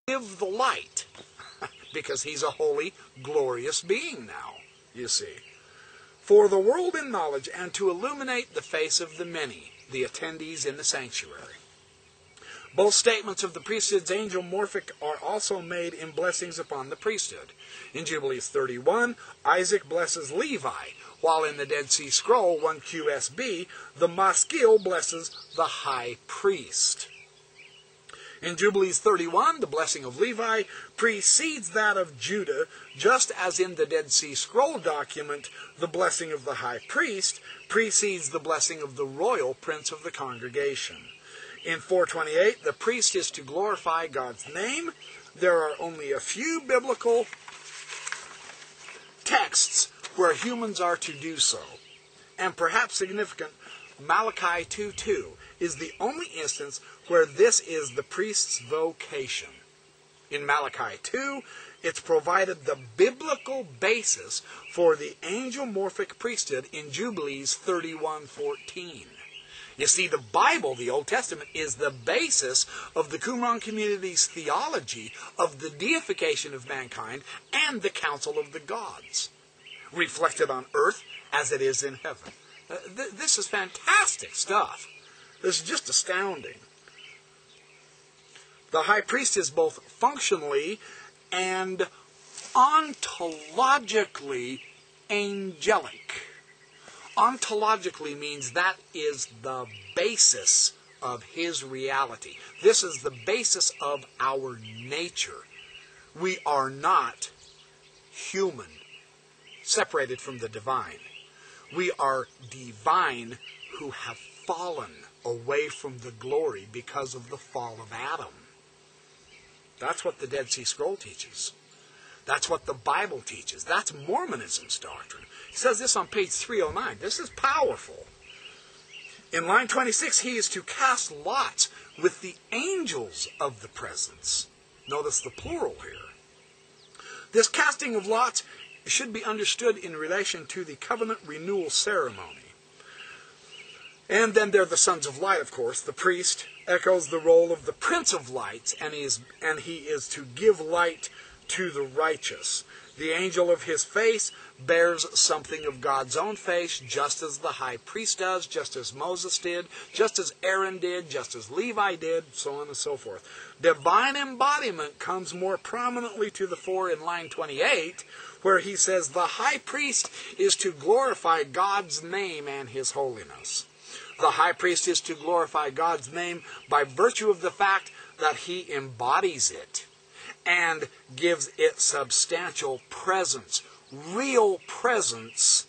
give the light, because he's a holy, glorious being now, you see. For the world in knowledge, and to illuminate the face of the many, the attendees in the sanctuary. Both statements of the priesthood's angel morphic are also made in blessings upon the priesthood. In Jubilees 31, Isaac blesses Levi, while in the Dead Sea Scroll 1 QSB, the Maskil blesses the high priest. In Jubilees 31, the blessing of Levi precedes that of Judah, just as in the Dead Sea Scroll document, the blessing of the high priest precedes the blessing of the royal prince of the congregation. In 428, the priest is to glorify God's name. There are only a few biblical texts where humans are to do so. And perhaps significant, Malachi 2:2 is the only instance where this is the priest's vocation. In Malachi 2, it's provided the biblical basis for the angelomorphic priesthood in Jubilees 31:14. You see, the Bible, the Old Testament, is the basis of the Qumran community's theology of the deification of mankind and the council of the gods, reflected on earth as it is in heaven. This is fantastic stuff. This is just astounding. The high priest is both functionally and ontologically angelic. Ontologically means that is the basis of his reality. This is the basis of our nature. We are not human, separated from the divine. We are divine who have fallen away from the glory because of the fall of Adam. That's what the Dead Sea Scroll teaches. That's what the Bible teaches. That's Mormonism's doctrine. He says this on page 309. This is powerful. In line 26, he is to cast lots with the angels of the presence. Notice the plural here. This casting of lots should be understood in relation to the covenant renewal ceremony. And then there are the sons of light, of course. The priest echoes the role of the prince of lights, and he is to give light to the righteous. The angel of his face bears something of God's own face, just as the high priest does, just as Moses did, just as Aaron did, just as Levi did, so on and so forth. Divine embodiment comes more prominently to the fore in line 28, where he says the high priest is to glorify God's name and his holiness. The high priest is to glorify God's name by virtue of the fact that he embodies it and gives it substantial presence, real presence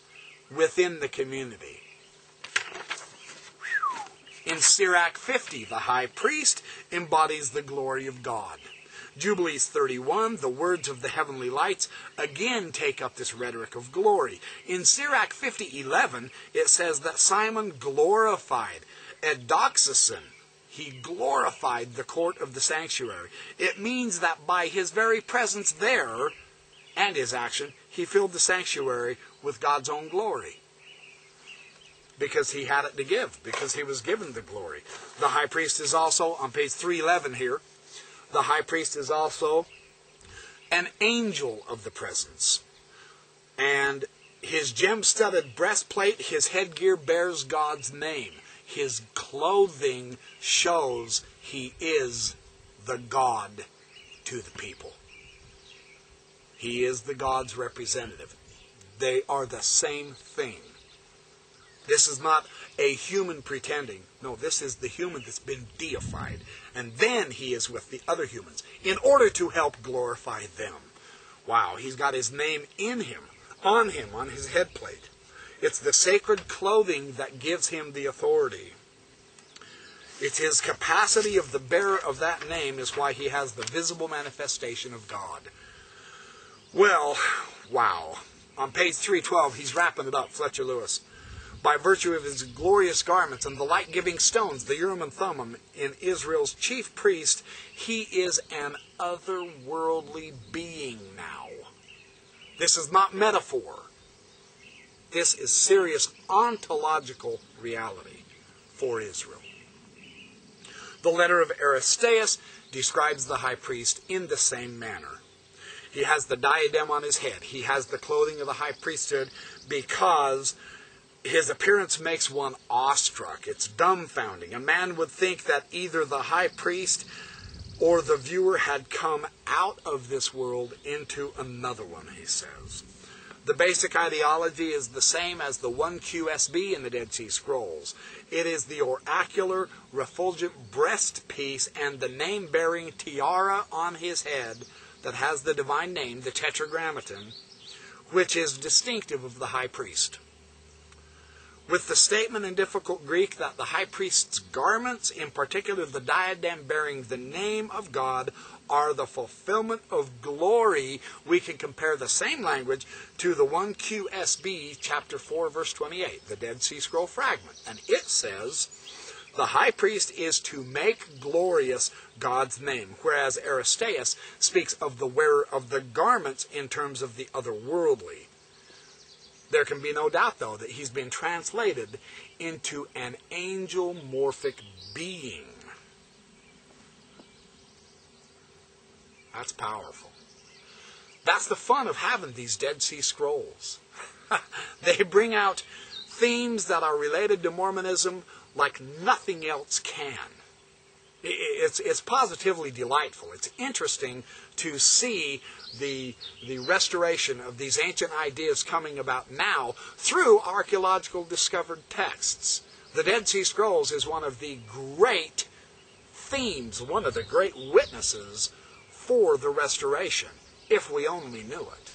within the community. In Sirach 50, the high priest embodies the glory of God. Jubilees 31, the words of the heavenly lights, again take up this rhetoric of glory. In Sirach 50:11, it says that Simon glorified Edoxason. He glorified the court of the sanctuary. It means that by his very presence there and his action, he filled the sanctuary with God's own glory. Because he had it to give, because he was given the glory. The high priest is also, on page 311 here, the high priest is also an angel of the presence. And his gem-studded breastplate, his headgear bears God's name. His clothing shows he is the God to the people. He is the God's representative. They are the same thing. This is not a human pretending. No, this is the human that's been deified. And then he is with the other humans in order to help glorify them. Wow, he's got his name in him, on his headplate. It's the sacred clothing that gives him the authority. It's his capacity of the bearer of that name is why he has the visible manifestation of God. Well, wow. On page 312, he's wrapping it up, Fletcher Lewis. By virtue of his glorious garments and the light-giving stones, the Urim and Thummim, in Israel's chief priest, he is an otherworldly being now. This is not metaphor. This is serious ontological reality for Israel. The letter of Aristeas describes the high priest in the same manner. He has the diadem on his head. He has the clothing of the high priesthood because his appearance makes one awestruck. It's dumbfounding. A man would think that either the high priest or the viewer had come out of this world into another one, he says. The basic ideology is the same as the 1QSB in the Dead Sea Scrolls. It is the oracular, refulgent breastpiece and the name-bearing tiara on his head that has the divine name, the Tetragrammaton, which is distinctive of the high priest. With the statement in difficult Greek that the high priest's garments, in particular the diadem bearing the name of God, are the fulfillment of glory, we can compare the same language to the 1QSB chapter 4 verse 28, the Dead Sea Scroll fragment. And it says, the high priest is to make glorious God's name, whereas Aristeas speaks of the wearer of the garments in terms of the otherworldly. There can be no doubt, though, that he's been translated into an angel-morphic being. That's powerful. That's the fun of having these Dead Sea Scrolls. They bring out themes that are related to Mormonism like nothing else can. It's positively delightful. It's interesting to see the restoration of these ancient ideas coming about now through archaeological discovered texts. The Dead Sea Scrolls is one of the great themes, one of the great witnesses for the restoration, if we only knew it.